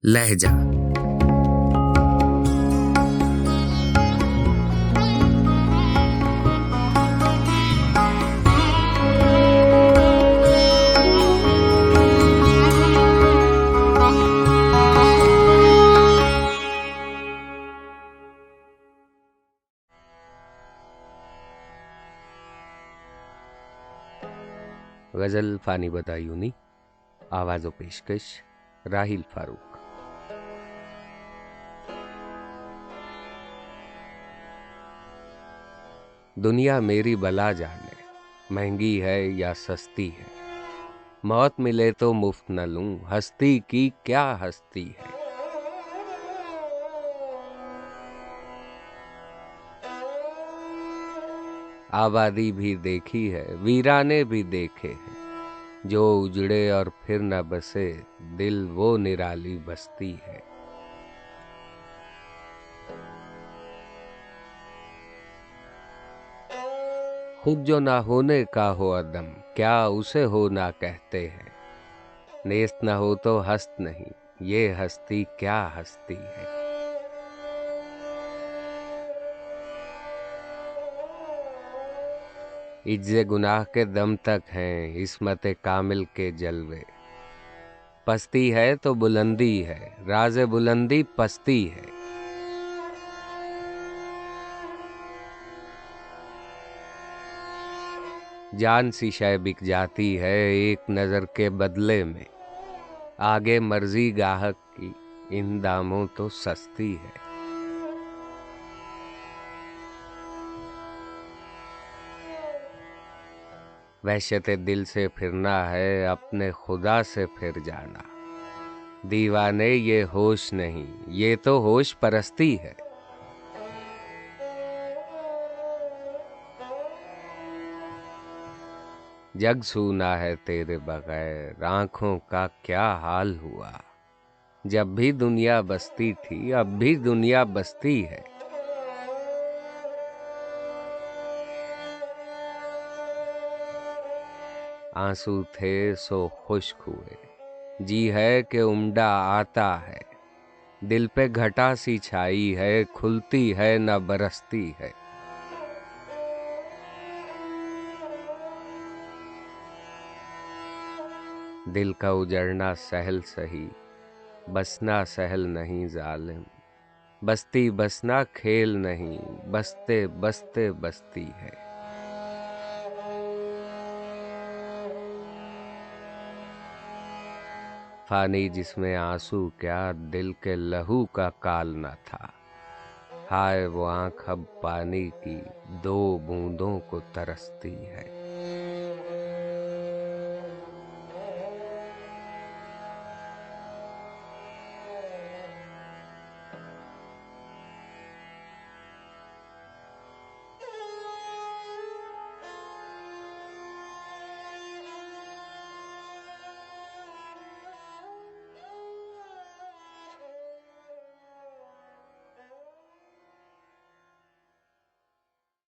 लहजा। गजल फानी बदायूनी, आवाज़ व पेशकश राहिल फारूक। दुनिया मेरी बला जाने, महंगी है या सस्ती है। मौत मिले तो मुफ्त न लूं, हस्ती की क्या हस्ती है। आबादी भी देखी है, वीराने भी देखे हैं। जो उजड़े और फिर न बसे, दिल वो निराली बस्ती है। खुद जो ना होने का हो अदम, क्या उसे हो ना कहते हैं। नेस्त न हो तो हस्त नहीं, ये हस्ती क्या हस्ती है। इज्जे गुनाह के दम तक हैं इस्मत कामिल के जलवे। पस्ती है तो बुलंदी है, राज़े बुलंदी पस्ती है। जान सी शय बिक जाती है एक नजर के बदले में। आगे मर्जी गाहक की, इन दामों तो सस्ती है। वहशते दिल से फिरना है, अपने खुदा से फिर जाना। दीवाने ये होश नहीं, ये तो होश परस्ती है। जग सूना है तेरे बगैर, आंखों का क्या हाल हुआ। जब भी दुनिया बसती थी, अब भी दुनिया बसती है। आंसू थे सो खुश्क हुए, जी है कि उम्डा आता है। दिल पे घटा सी छाई है, खुलती है न बरसती है। दिल का उजड़ना सहल सही, बसना सहल नहीं जालिम। बस्ती बसना खेल नहीं, बसते बसते बसती है। फानी जिसमें आंसू क्या, दिल के लहू का काल न था। हाय वो आँख अब पानी की, दो बूंदों को तरसती है।